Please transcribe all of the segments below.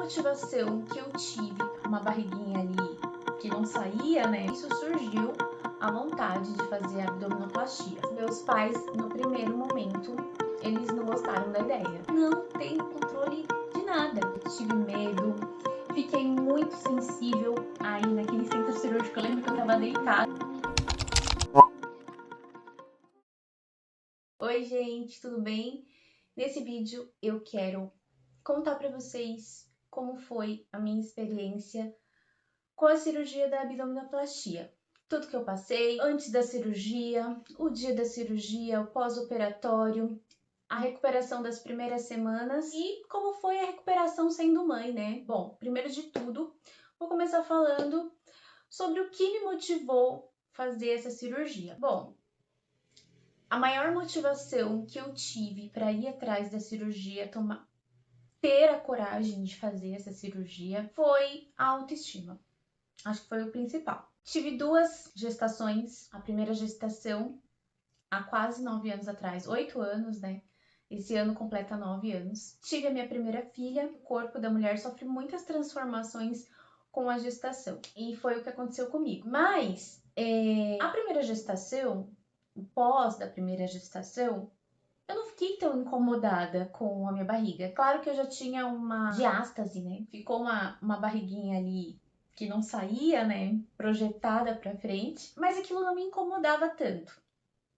motivação que eu tive, uma barriguinha ali que não saía, né? Isso surgiu a vontade de fazer abdominoplastia. Meus pais, no primeiro momento, eles não gostaram da ideia. Não tenho controle de nada. Tive medo, fiquei muito sensível aí naquele centro cirúrgico. Eu lembro que eu tava deitada. Oi, gente, tudo bem? Nesse vídeo eu quero contar pra vocês como foi a minha experiência com a cirurgia da abdominoplastia. Tudo que eu passei antes da cirurgia, o dia da cirurgia, o pós-operatório, a recuperação das primeiras semanas e como foi a recuperação sendo mãe, né? Bom, primeiro de tudo, vou começar falando sobre o que me motivou a fazer essa cirurgia. Bom, a maior motivação que eu tive para ir atrás da cirurgia, ter a coragem de fazer essa cirurgia, foi a autoestima. Acho que foi o principal. Tive 2 gestações. A primeira gestação há quase 9 anos atrás, 8 anos, né? Esse ano completa 9 anos. Tive a minha primeira filha. O corpo da mulher sofre muitas transformações com a gestação. E foi o que aconteceu comigo. Mas a primeira gestação, o pós da primeira gestação, eu não fiquei tão incomodada com a minha barriga. Claro que eu já tinha uma diástase, né? Ficou uma barriguinha ali que não saía, né? Projetada pra frente. Mas aquilo não me incomodava tanto,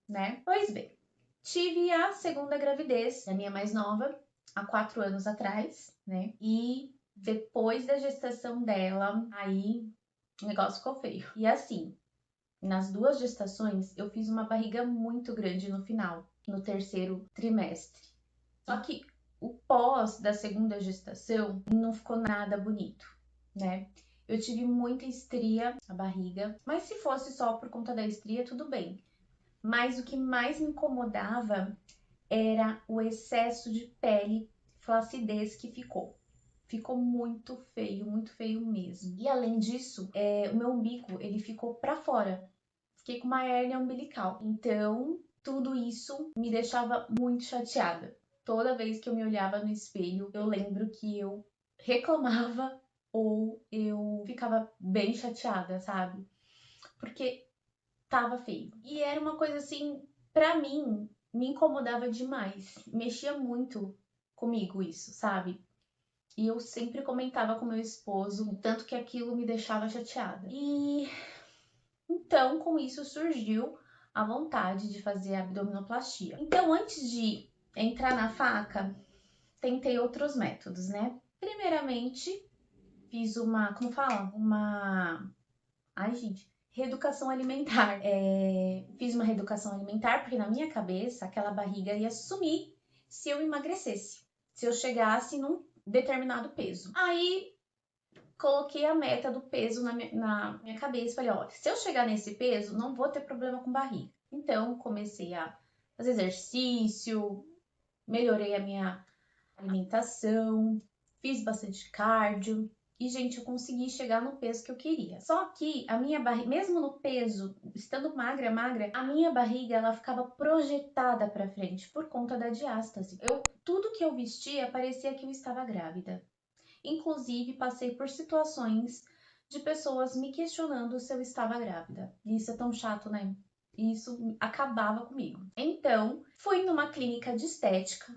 né? Pois bem, tive a segunda gravidez da minha mais nova, há 4 anos atrás, né? E depois da gestação dela, aí o negócio ficou feio. E assim, nas 2 gestações, eu fiz uma barriga muito grande no final, no 3º trimestre. Só que o pós da segunda gestação não ficou nada bonito, né? Eu tive muita estria na barriga, mas se fosse só por conta da estria, tudo bem. Mas o que mais me incomodava era o excesso de pele, flacidez que ficou. Ficou muito feio mesmo. E além disso, o meu umbigo, ele ficou pra fora. Fiquei com uma hérnia umbilical. Então, tudo isso me deixava muito chateada. Toda vez que eu me olhava no espelho, eu lembro que eu reclamava ou eu ficava bem chateada, sabe? Porque tava feio. E era uma coisa assim, pra mim, me incomodava demais. Mexia muito comigo isso, sabe? E eu sempre comentava com meu esposo, tanto que aquilo me deixava chateada. E então, com isso surgiu a vontade de fazer a abdominoplastia. Então, antes de entrar na faca, tentei outros métodos, né? Primeiramente, fiz reeducação alimentar. Fiz uma reeducação alimentar porque na minha cabeça aquela barriga ia sumir se eu emagrecesse, se eu chegasse num determinado peso. Aí coloquei a meta do peso na minha cabeça. Falei, olha, se eu chegar nesse peso, não vou ter problema com barriga. Então, comecei a fazer exercício, melhorei a minha alimentação, fiz bastante cardio. E, gente, eu consegui chegar no peso que eu queria. Só que a minha barriga, mesmo no peso, estando magra, a minha barriga, ela ficava projetada pra frente por conta da diástase. Tudo que eu vestia parecia que eu estava grávida. Inclusive, passei por situações de pessoas me questionando se eu estava grávida. E isso é tão chato, né? Isso acabava comigo. Então, fui numa clínica de estética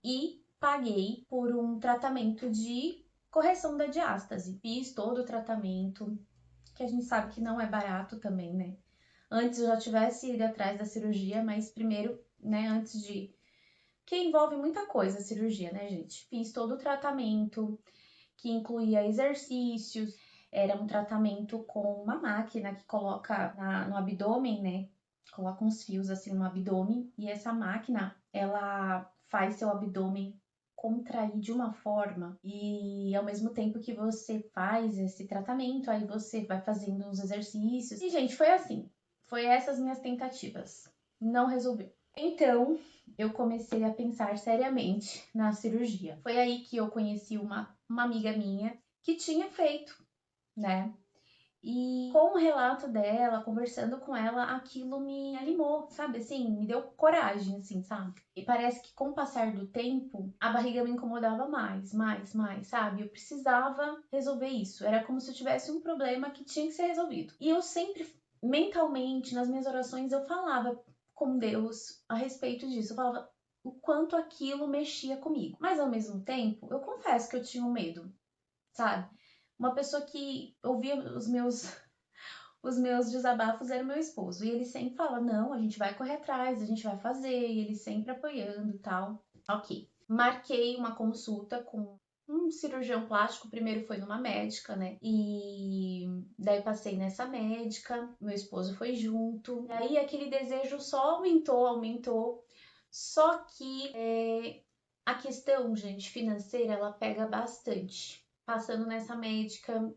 e paguei por um tratamento de correção da diástase. Fiz todo o tratamento, que a gente sabe que não é barato também, né? Antes eu já tivesse ido atrás da cirurgia, mas primeiro, né, antes de... Que envolve muita coisa a cirurgia, né, gente? Fiz todo o tratamento, que incluía exercícios, era um tratamento com uma máquina que coloca no abdômen, né? Coloca uns fios assim no abdômen e essa máquina, ela faz seu abdômen contrair de uma forma e ao mesmo tempo que você faz esse tratamento, aí você vai fazendo uns exercícios. E, gente, foi assim. Foi essas minhas tentativas. Não resolveu. Então, eu comecei a pensar seriamente na cirurgia. Foi aí que eu conheci uma amiga minha que tinha feito, né? E com o relato dela, conversando com ela, aquilo me animou, sabe? Assim, me deu coragem, assim, sabe? E parece que com o passar do tempo, a barriga me incomodava mais, sabe? Eu precisava resolver isso. Era como se eu tivesse um problema que tinha que ser resolvido. E eu sempre, mentalmente, nas minhas orações, eu falava com Deus a respeito disso. Eu falava o quanto aquilo mexia comigo. Mas ao mesmo tempo, eu confesso que eu tinha um medo, sabe? Uma pessoa que ouvia os meus desabafos era o meu esposo. E ele sempre fala: não, a gente vai correr atrás, a gente vai fazer. E ele sempre apoiando e tal. Ok. Marquei uma consulta com um cirurgião plástico. Primeiro foi numa médica, né? E daí passei nessa médica. Meu esposo foi junto. E aí aquele desejo só aumentou. Só que a questão, gente, financeira, ela pega bastante. Passando nessa médica,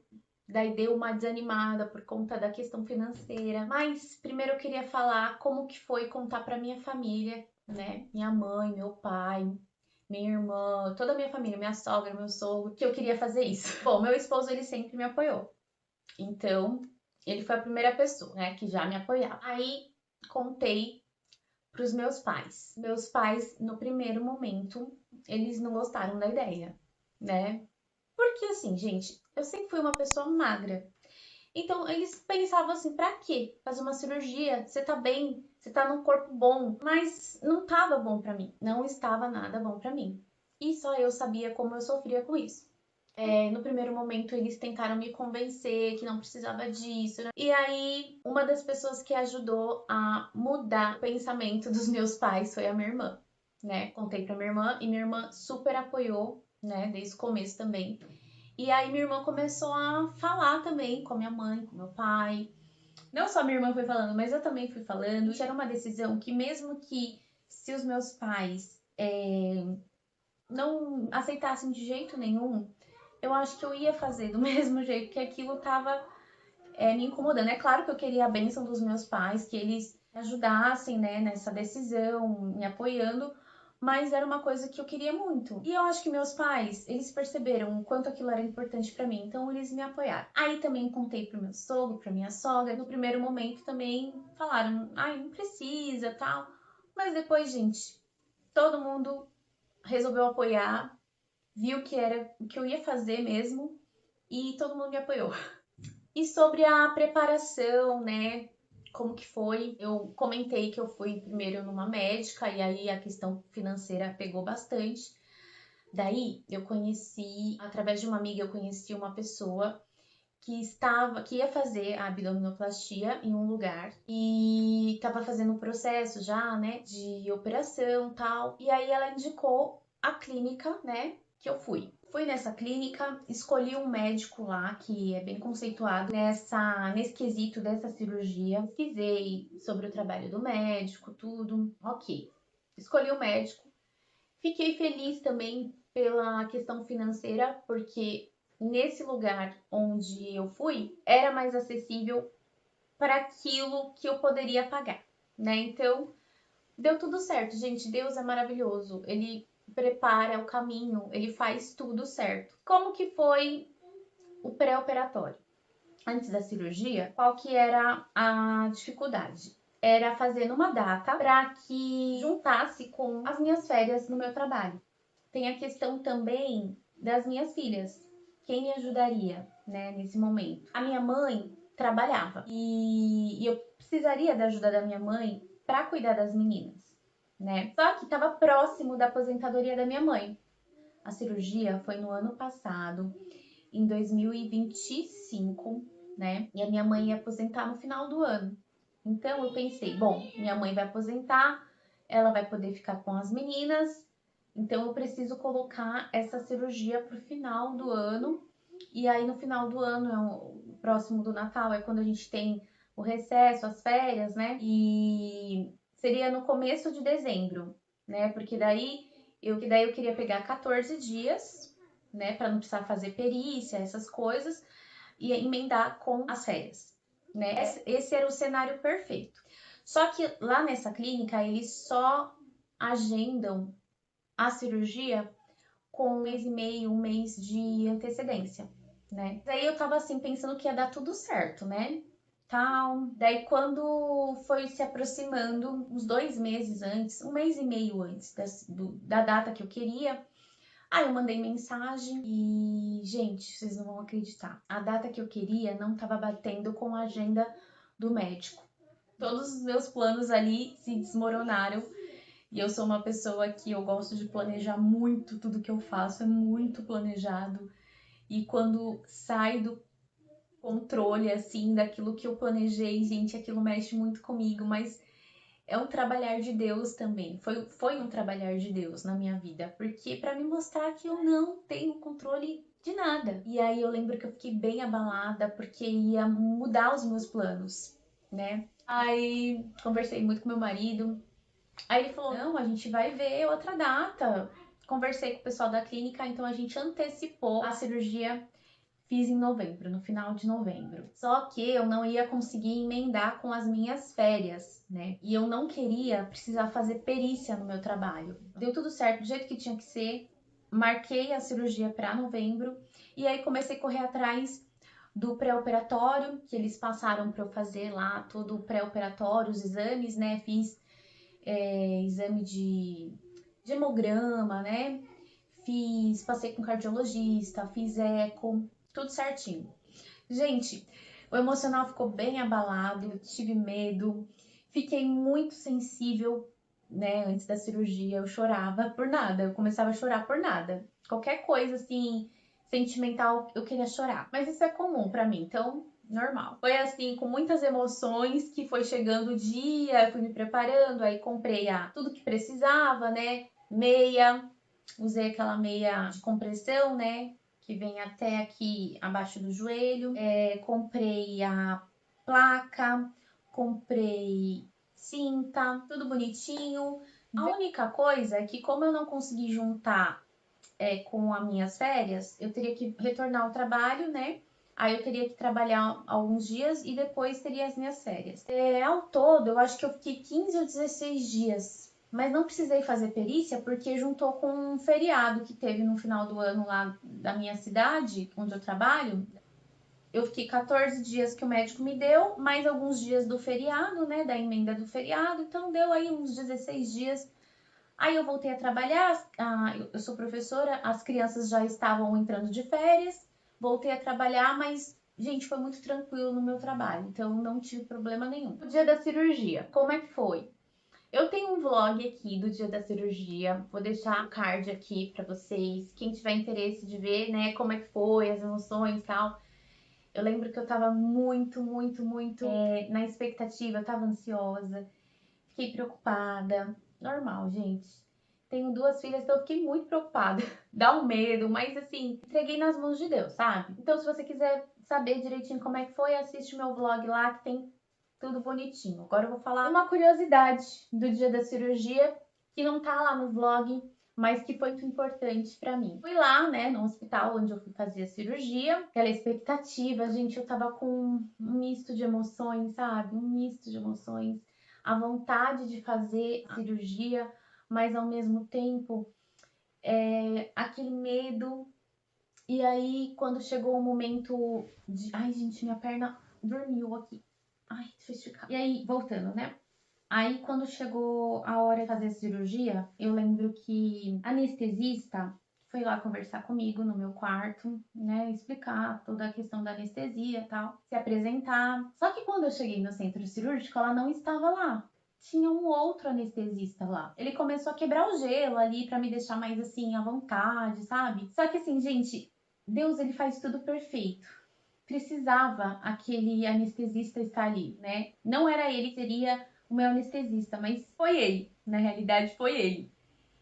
daí deu uma desanimada por conta da questão financeira. Mas primeiro eu queria falar como que foi contar para minha família, né? Minha mãe, meu pai, minha irmã, toda a minha família, minha sogra, meu sogro, que eu queria fazer isso. Bom, meu esposo, ele sempre me apoiou. Então, ele foi a primeira pessoa, né, que já me apoiava. Aí contei pros meus pais. Meus pais, no primeiro momento, eles não gostaram da ideia, né? Porque assim, gente, eu sempre fui uma pessoa magra. Então eles pensavam assim, pra quê? Fazer uma cirurgia? Você tá bem, você tá num corpo bom, mas não tava bom pra mim. Não estava nada bom pra mim. E só eu sabia como eu sofria com isso. No primeiro momento eles tentaram me convencer que não precisava disso, né? E aí uma das pessoas que ajudou a mudar o pensamento dos meus pais foi a minha irmã, né? Contei pra minha irmã e minha irmã super apoiou, né? Desde o começo também. E aí minha irmã começou a falar também com a minha mãe, com meu pai. Não só minha irmã foi falando, mas eu também fui falando. E era uma decisão que mesmo que se os meus pais não aceitassem de jeito nenhum, eu acho que eu ia fazer do mesmo jeito, que aquilo tava me incomodando. É claro que eu queria a bênção dos meus pais, que eles me ajudassem, né, nessa decisão, me apoiando, mas era uma coisa que eu queria muito. E eu acho que meus pais, eles perceberam o quanto aquilo era importante pra mim, então eles me apoiaram. Aí também contei pro meu sogro, pra minha sogra. No primeiro momento também falaram: ai, não precisa, tal. Mas depois, gente, todo mundo resolveu apoiar, viu que era o que eu ia fazer mesmo e todo mundo me apoiou. E sobre a preparação, né? Como que foi? Eu comentei que eu fui primeiro numa médica e aí a questão financeira pegou bastante. Daí eu conheci, através de uma amiga, eu conheci uma pessoa que ia fazer a abdominoplastia em um lugar e estava fazendo um processo já, né, de operação, tal. E aí ela indicou a clínica, né, que eu fui. Fui nessa clínica, escolhi um médico lá que é bem conceituado nesse quesito dessa cirurgia. Pesquisei sobre o trabalho do médico, tudo. Ok. Escolhi o médico. Fiquei feliz também pela questão financeira, porque nesse lugar onde eu fui era mais acessível para aquilo que eu poderia pagar, né? Então, deu tudo certo, gente. Deus é maravilhoso. Ele prepara o caminho, ele faz tudo certo. Como que foi o pré-operatório? Antes da cirurgia, qual que era a dificuldade? Era fazer numa data para que juntasse com as minhas férias no meu trabalho. Tem a questão também das minhas filhas. Quem me ajudaria, né, nesse momento? A minha mãe trabalhava e eu precisaria da ajuda da minha mãe para cuidar das meninas, né? Só que estava próximo da aposentadoria da minha mãe. A cirurgia foi no ano passado, em 2025, né? E a minha mãe ia aposentar no final do ano. Então eu pensei, bom, minha mãe vai aposentar, ela vai poder ficar com as meninas, então eu preciso colocar essa cirurgia pro final do ano. E aí no final do ano, próximo do Natal, é quando a gente tem o recesso, as férias, né? E seria no começo de dezembro, né? Porque daí eu queria pegar 14 dias, né, para não precisar fazer perícia, essas coisas, e emendar com as férias, né? Esse era o cenário perfeito. Só que lá nessa clínica eles só agendam a cirurgia com um mês e meio, um mês de antecedência. né? Daí eu tava assim, pensando que ia dar tudo certo, né? Tal. Daí quando foi se aproximando, uns 2 meses antes, 1 mês e meio antes da data que eu queria, aí eu mandei mensagem e, gente, vocês não vão acreditar. A data que eu queria não tava batendo com a agenda do médico. Todos os meus planos ali se desmoronaram. E eu sou uma pessoa que eu gosto de planejar muito tudo que eu faço, é muito planejado. E quando sai do controle, assim, daquilo que eu planejei, gente, aquilo mexe muito comigo, mas é um trabalhar de Deus também. Foi um trabalhar de Deus na minha vida, porque para me mostrar que eu não tenho controle de nada. E aí eu lembro que eu fiquei bem abalada, porque ia mudar os meus planos, né? Aí conversei muito com meu marido. Aí ele falou: não, a gente vai ver outra data. Conversei com o pessoal da clínica, então a gente antecipou a cirurgia. Fiz em novembro, no final de novembro. Só que eu não ia conseguir emendar com as minhas férias, né? E eu não queria precisar fazer perícia no meu trabalho. Deu tudo certo do jeito que tinha que ser. Marquei a cirurgia para novembro e aí comecei a correr atrás do pré-operatório, que eles passaram para eu fazer lá todo o pré-operatório, os exames, né? Fiz exame de hemograma, né? Passei com cardiologista, fiz eco, tudo certinho. Gente, o emocional ficou bem abalado, eu tive medo, fiquei muito sensível, né? Antes da cirurgia, eu chorava por nada, eu começava a chorar por nada. Qualquer coisa assim, sentimental, eu queria chorar. Mas isso é comum pra mim, então normal. Foi assim, com muitas emoções que foi chegando o dia, eu fui me preparando, aí comprei tudo que precisava, né? Meia, usei aquela meia de compressão, né? Que vem até aqui abaixo do joelho. Comprei a placa, comprei cinta, tudo bonitinho. A única coisa é que, como eu não consegui juntar com as minhas férias, eu teria que retornar ao trabalho, né? Aí eu teria que trabalhar alguns dias e depois teria as minhas férias. Ao todo, eu acho que eu fiquei 15 ou 16 dias. Mas não precisei fazer perícia porque juntou com um feriado que teve no final do ano lá da minha cidade, onde eu trabalho. Eu fiquei 14 dias que o médico me deu, mais alguns dias do feriado, né? Da emenda do feriado. Então deu aí uns 16 dias. Aí eu voltei a trabalhar, eu sou professora, as crianças já estavam entrando de férias, voltei a trabalhar, mas, gente, foi muito tranquilo no meu trabalho, então não tive problema nenhum. O dia da cirurgia, como é que foi? Eu tenho um vlog aqui do dia da cirurgia, vou deixar o card aqui pra vocês, quem tiver interesse de ver, né, como é que foi, as emoções e tal. Eu lembro que eu tava muito na expectativa, eu tava ansiosa, fiquei preocupada. Normal, gente. Tenho 2 filhas, então eu fiquei muito preocupada. Dá um medo, mas assim, entreguei nas mãos de Deus, sabe? Então, se você quiser saber direitinho como é que foi, assiste meu vlog lá que tem tudo bonitinho. Agora eu vou falar uma curiosidade do dia da cirurgia que não tá lá no vlog, mas que foi muito importante pra mim. Fui lá, né, no hospital onde eu fui fazer a cirurgia, aquela expectativa, gente, eu tava com um misto de emoções, sabe? Um misto de emoções, a vontade de fazer a cirurgia, mas ao mesmo tempo aquele medo. E aí, quando chegou o momento de. Ai, gente, minha perna dormiu aqui. Ai, deixa eu esticar. E aí, voltando, né? Aí, quando chegou a hora de fazer a cirurgia, eu lembro que a anestesista foi lá conversar comigo no meu quarto, né? Explicar toda a questão da anestesia e tal, se apresentar. Só que quando eu cheguei no centro cirúrgico, ela não estava lá. Tinha um outro anestesista lá. Ele começou a quebrar o gelo ali pra me deixar mais assim à vontade, sabe? Só que assim, gente, Deus ele faz tudo perfeito. Precisava aquele anestesista estar ali, né? Não era ele que seria o meu anestesista, mas foi ele. Na realidade, foi ele.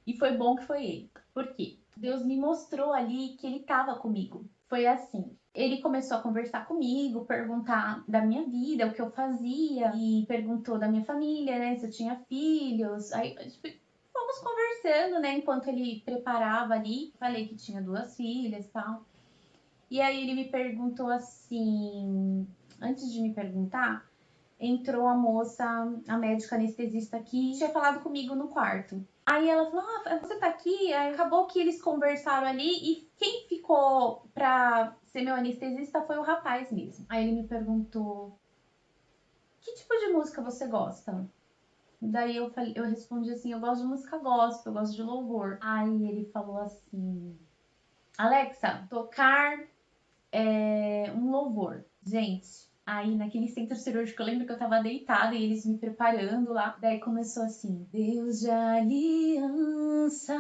E foi bom que foi ele. Por quê? Deus me mostrou ali que ele estava comigo. Foi assim. Ele começou a conversar comigo, perguntar da minha vida, o que eu fazia, e perguntou da minha família, né? Se eu tinha filhos. Aí, tipo, fomos conversando, né? Enquanto ele preparava ali. Falei que tinha 2 filhas e tal. E aí ele me perguntou assim, antes de me perguntar, entrou a moça, a médica anestesista que tinha falado comigo no quarto. Aí ela falou: você tá aqui? Aí acabou que eles conversaram ali e quem ficou pra ser meu anestesista foi o rapaz mesmo. Aí ele me perguntou: que tipo de música você gosta? Daí eu respondi assim: eu gosto de música gospel, eu gosto de louvor. Aí ele falou assim: Alexa, tocar um louvor. Gente, aí naquele centro cirúrgico eu lembro que eu tava deitada e eles me preparando lá. Daí começou assim: Deus de aliança,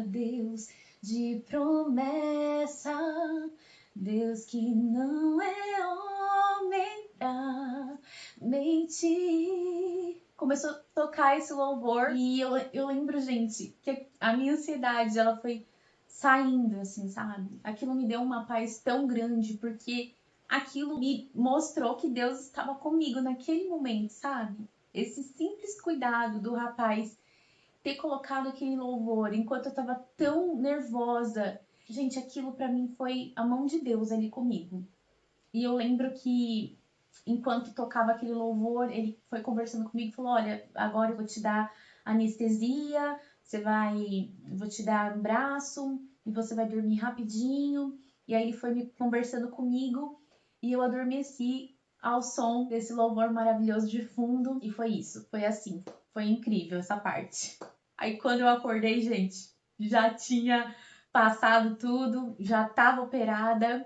Deus de promessa, Deus que não é homem pra mentir. Começou a tocar esse louvor e eu lembro, gente, que a minha ansiedade, ela foi saindo, assim, sabe? Aquilo me deu uma paz tão grande, porque aquilo me mostrou que Deus estava comigo naquele momento, sabe? Esse simples cuidado do rapaz ter colocado aquele louvor enquanto eu tava tão nervosa. Gente, aquilo pra mim foi a mão de Deus ali comigo. E eu lembro que enquanto tocava aquele louvor, ele foi conversando comigo e falou: olha, agora eu vou te dar anestesia, vou te dar um braço e você vai dormir rapidinho. E aí ele foi me conversando comigo e eu adormeci ao som desse louvor maravilhoso de fundo. E foi isso, foi assim, foi incrível essa parte. Aí quando eu acordei, gente, já tinha passado tudo, já estava operada.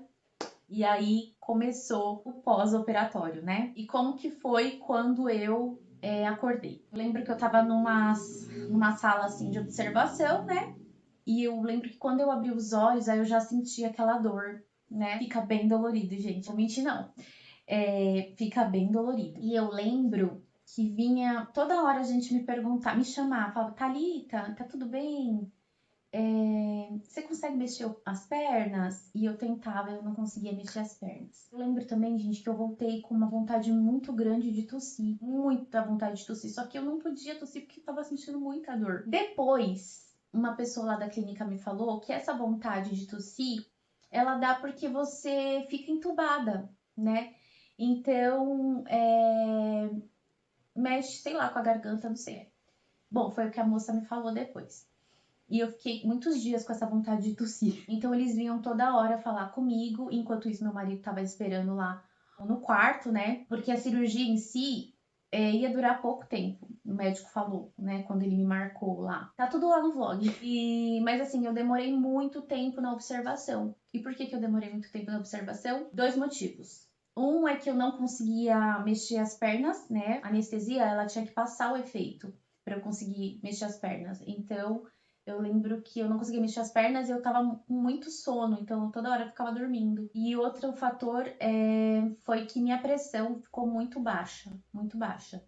E aí começou o pós-operatório, né? E como que foi quando eu acordei? Eu lembro que eu tava numa sala assim de observação, né? E eu lembro que quando eu abri os olhos, aí eu já senti aquela dor, né? Fica bem dolorido, gente. Não mentir, não. Fica bem dolorido. E eu lembro que vinha toda hora a gente me perguntar, me chamar, falava: Thalita, tá tudo bem? Você consegue mexer as pernas? E eu tentava, eu não conseguia mexer as pernas. Eu lembro também, gente, que eu voltei com uma vontade muito grande de tossir. Muita vontade de tossir. Só que eu não podia tossir porque eu tava sentindo muita dor. Depois, uma pessoa lá da clínica me falou que essa vontade de tossir, ela dá porque você fica entubada, né? Então, mexe, sei lá, com a garganta, não sei. Bom, foi o que a moça me falou depois. E eu fiquei muitos dias com essa vontade de tossir. Então eles vinham toda hora falar comigo, enquanto isso meu marido tava esperando lá no quarto, né? Porque a cirurgia em si ia durar pouco tempo, o médico falou, né? Quando ele me marcou lá. Tá tudo lá no vlog. Mas assim, eu demorei muito tempo na observação. E por que eu demorei muito tempo na observação? 2 motivos. Um é que eu não conseguia mexer as pernas, né? A anestesia, ela tinha que passar o efeito para eu conseguir mexer as pernas. Então, eu lembro que eu não conseguia mexer as pernas e eu tava com muito sono, então toda hora eu ficava dormindo. E outro fator foi que minha pressão ficou muito baixa, muito baixa.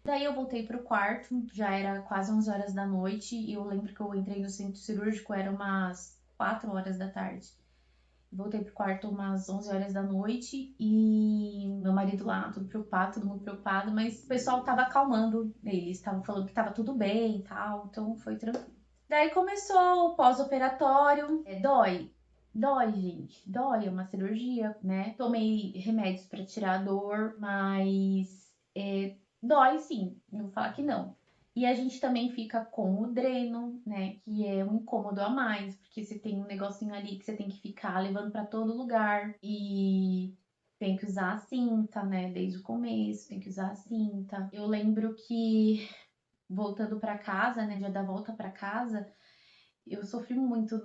Daí eu voltei pro quarto, já era quase 11 horas da noite, e eu lembro que eu entrei no centro cirúrgico, era umas 4 horas da tarde. Voltei pro quarto umas 11 horas da noite e meu marido lá, tudo preocupado, todo mundo preocupado, mas o pessoal tava acalmando eles, estavam falando que tava tudo bem e tal, então foi tranquilo. Daí começou o pós-operatório. Dói, gente. Dói, é uma cirurgia, né? Tomei remédios para tirar a dor, mas dói sim, não vou falar que não. E a gente também fica com o dreno, né? Que é um incômodo a mais, porque você tem um negocinho ali que você tem que ficar levando para todo lugar e tem que usar a cinta, né? Desde o começo, tem que usar a cinta. Eu lembro que voltando para casa, né? Dia da volta para casa, eu sofri muito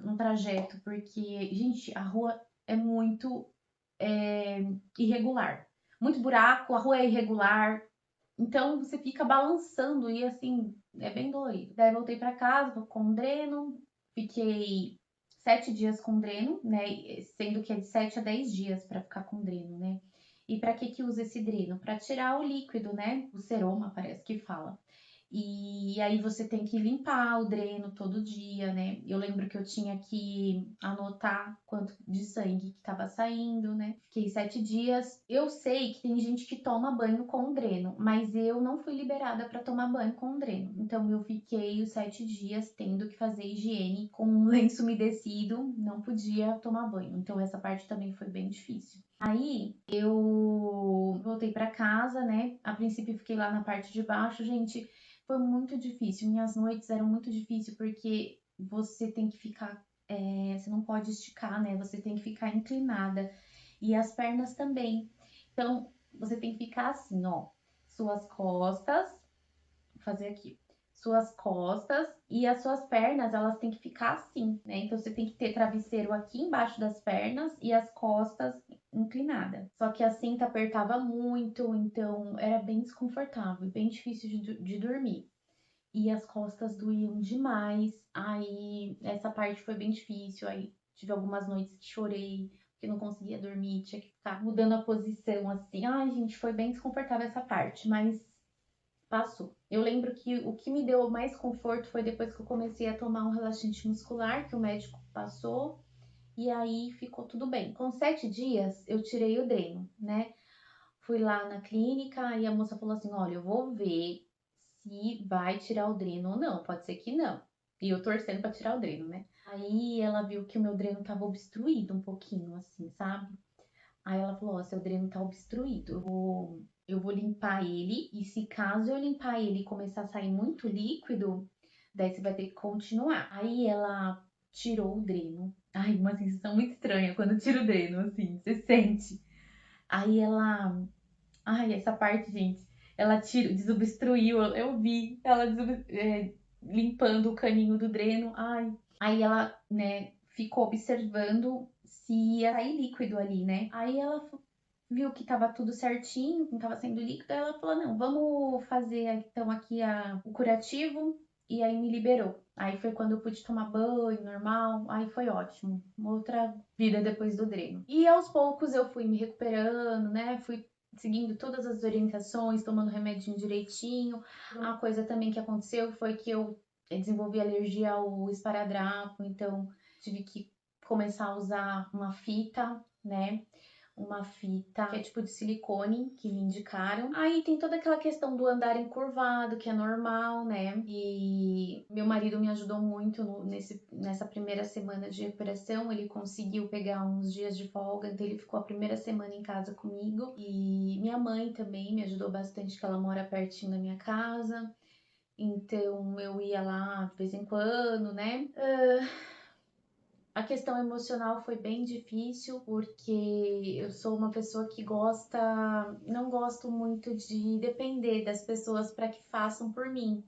no trajeto, porque, gente, a rua é muito irregular. Muito buraco, a rua é irregular. Então você fica balançando e assim, é bem dolorido. Daí voltei para casa com dreno, fiquei 7 dias com dreno, né? Sendo que é de 7 a 10 dias para ficar com dreno, né? E para que usa esse dreno? Para tirar o líquido, né? O seroma, parece que fala. E aí você tem que limpar o dreno todo dia, né? Eu lembro que eu tinha que anotar quanto de sangue que estava saindo, né? Fiquei 7 dias. Eu sei que tem gente que toma banho com dreno, mas eu não fui liberada para tomar banho com dreno. Então eu fiquei os 7 dias tendo que fazer higiene com um lenço umedecido, não podia tomar banho. Então essa parte também foi bem difícil. Aí eu voltei para casa, né? A princípio fiquei lá na parte de baixo, gente. Foi muito difícil, minhas noites eram muito difíceis porque você tem que ficar você não pode esticar, né? Você tem que ficar inclinada. E as pernas também. Então, você tem que ficar assim, ó. Suas costas, vou fazer aqui. Suas costas e as suas pernas, elas têm que ficar assim, né? Então, você tem que ter travesseiro aqui embaixo das pernas e as costas inclinada. Só que a cinta apertava muito, então era bem desconfortável, bem difícil de dormir. E as costas doíam demais. Aí essa parte foi bem difícil. Aí tive algumas noites que chorei, porque não conseguia dormir, tinha que ficar mudando a posição assim. Ai, gente, foi bem desconfortável essa parte, mas passou. Eu lembro que o que me deu mais conforto foi depois que eu comecei a tomar um relaxante muscular que o médico passou. E aí ficou tudo bem. Com 7 dias eu tirei o dreno, né? Fui lá na clínica e a moça falou assim: olha, eu vou ver se vai tirar o dreno ou não. Pode ser que não. E eu torcendo pra tirar o dreno, né? Aí ela viu que o meu dreno tava obstruído um pouquinho, assim, sabe? Aí ela falou: ó, seu dreno tá obstruído. Eu vou limpar ele. E se caso eu limpar ele e começar a sair muito líquido, daí você vai ter que continuar. Aí ela tirou o dreno. Ai, uma sensação muito estranha quando tira o dreno, assim, você sente. Aí ela. Ai, essa parte, gente. Ela desobstruiu, eu vi ela limpando o caninho do dreno. Ai. Aí ela, né, ficou observando se ia sair líquido ali, né? Aí ela viu que tava tudo certinho, não tava saindo líquido. Aí ela falou: não, vamos fazer então aqui o curativo. E aí me liberou. Aí foi quando eu pude tomar banho normal. Aí foi ótimo. Uma outra vida depois do dreno. E aos poucos eu fui me recuperando, né? Fui seguindo todas as orientações, tomando remedinho direitinho. Uma coisa também que aconteceu foi que eu desenvolvi alergia ao esparadrapo, então tive que começar a usar uma fita, né? Uma fita que é tipo de silicone que me indicaram. Aí tem toda aquela questão do andar encurvado, que é normal, né? E meu marido me ajudou muito nessa primeira semana de recuperação. Ele conseguiu pegar uns dias de folga, então ele ficou a primeira semana em casa comigo. E minha mãe também me ajudou bastante, que ela mora pertinho da minha casa. Então eu ia lá de vez em quando, né? A questão emocional foi bem difícil, porque eu sou uma pessoa que não gosto muito de depender das pessoas para que façam por mim.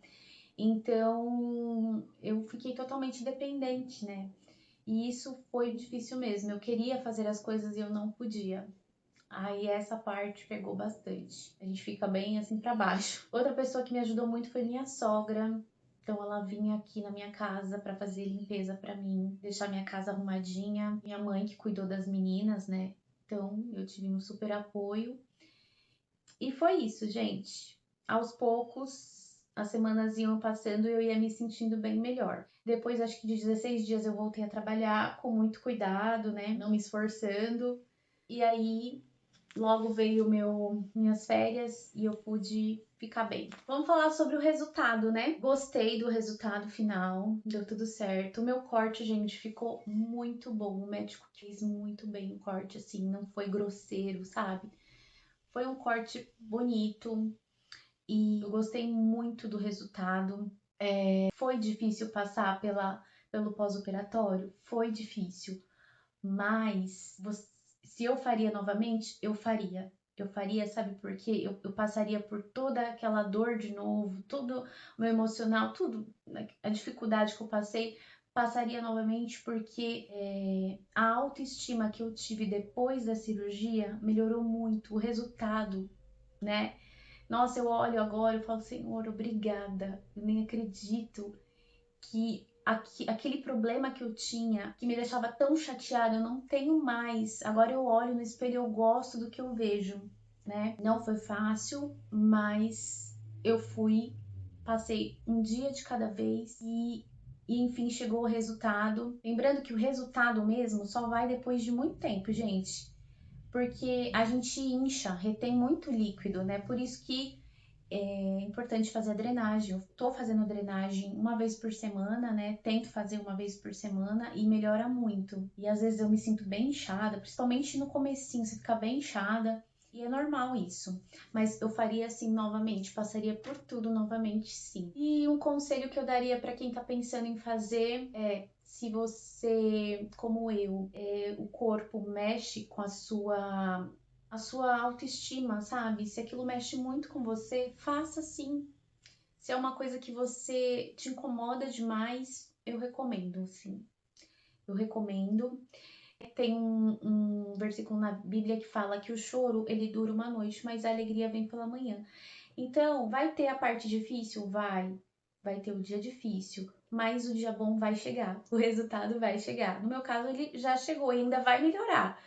Então, eu fiquei totalmente dependente, né? E isso foi difícil mesmo. Eu queria fazer as coisas e eu não podia. Aí essa parte pegou bastante. A gente fica bem assim para baixo. Outra pessoa que me ajudou muito foi minha sogra. Então ela vinha aqui na minha casa para fazer limpeza para mim, deixar minha casa arrumadinha. Minha mãe que cuidou das meninas, né? Então eu tive um super apoio. E foi isso, gente. Aos poucos, as semanas iam passando e eu ia me sentindo bem melhor. Depois, acho que de 16 dias, eu voltei a trabalhar com muito cuidado, né? Não me esforçando. E aí, logo veio minhas férias e eu pude ficar bem. Vamos falar sobre o resultado, né? Gostei do resultado final, deu tudo certo. O meu corte, gente, ficou muito bom. O médico fez muito bem o corte, assim, não foi grosseiro, sabe? Foi um corte bonito e eu gostei muito do resultado. Foi difícil passar pelo pós-operatório? Foi difícil, mas se eu faria novamente, eu faria. Eu faria, sabe por quê? Eu passaria por toda aquela dor de novo, todo o meu emocional, tudo, né, a dificuldade que eu passei, passaria novamente porque a autoestima que eu tive depois da cirurgia melhorou muito, o resultado, né? Nossa, eu olho agora e falo, Senhor, obrigada. Eu nem acredito que aquele problema que eu tinha, que me deixava tão chateada, eu não tenho mais. Agora eu olho no espelho e eu gosto do que eu vejo, né? Não foi fácil, mas eu passei um dia de cada vez e enfim chegou o resultado. Lembrando que o resultado mesmo só vai depois de muito tempo, gente. Porque a gente incha, retém muito líquido, né? Por isso que é importante fazer a drenagem. Eu tô fazendo drenagem uma vez por semana, né? Tento fazer uma vez por semana e melhora muito. E às vezes eu me sinto bem inchada, principalmente no comecinho, você fica bem inchada. E é normal isso. Mas eu faria assim novamente, passaria por tudo novamente, sim. E um conselho que eu daria para quem tá pensando em fazer é se você, como eu, o corpo mexe com a sua autoestima, sabe? Se aquilo mexe muito com você, faça sim. Se é uma coisa que você te incomoda demais, eu recomendo, sim. Eu recomendo. Tem um versículo na Bíblia que fala que o choro, ele dura uma noite, mas a alegria vem pela manhã. Então, vai ter a parte difícil? Vai ter o dia difícil, mas o dia bom vai chegar, o resultado vai chegar. No meu caso, ele já chegou e ainda vai melhorar.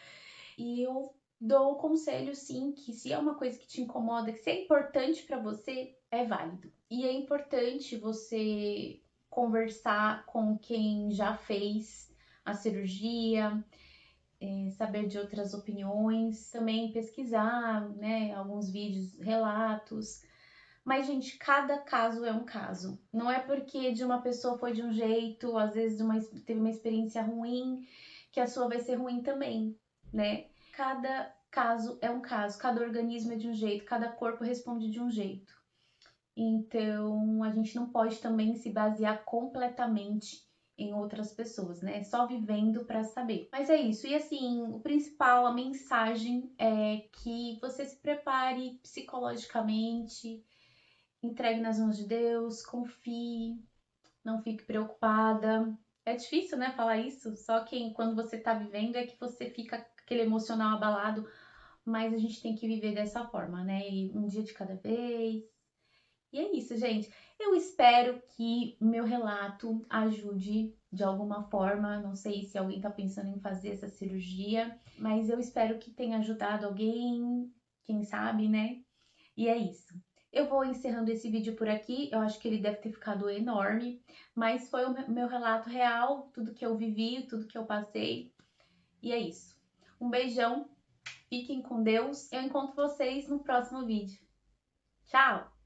E eu dou o conselho, sim, que se é uma coisa que te incomoda, que se é importante para você, é válido. E é importante você conversar com quem já fez a cirurgia, saber de outras opiniões, também pesquisar, né, alguns vídeos, relatos. Mas, gente, cada caso é um caso. Não é porque de uma pessoa foi de um jeito, às vezes teve uma experiência ruim, que a sua vai ser ruim também, né? Cada caso é um caso, cada organismo é de um jeito, cada corpo responde de um jeito. Então, a gente não pode também se basear completamente em outras pessoas, né? Só vivendo para saber. Mas é isso. E assim, o principal, a mensagem é que você se prepare psicologicamente, entregue nas mãos de Deus, confie, não fique preocupada. É difícil, né, falar isso, só que quando você tá vivendo é que você fica aquele emocional abalado, mas a gente tem que viver dessa forma, né? E um dia de cada vez. E é isso, gente. Eu espero que o meu relato ajude de alguma forma. Não sei se alguém tá pensando em fazer essa cirurgia, mas eu espero que tenha ajudado alguém, quem sabe, né? E é isso. Eu vou encerrando esse vídeo por aqui. Eu acho que ele deve ter ficado enorme, mas foi o meu relato real, tudo que eu vivi, tudo que eu passei. E é isso. Um beijão, fiquem com Deus. Eu encontro vocês no próximo vídeo. Tchau!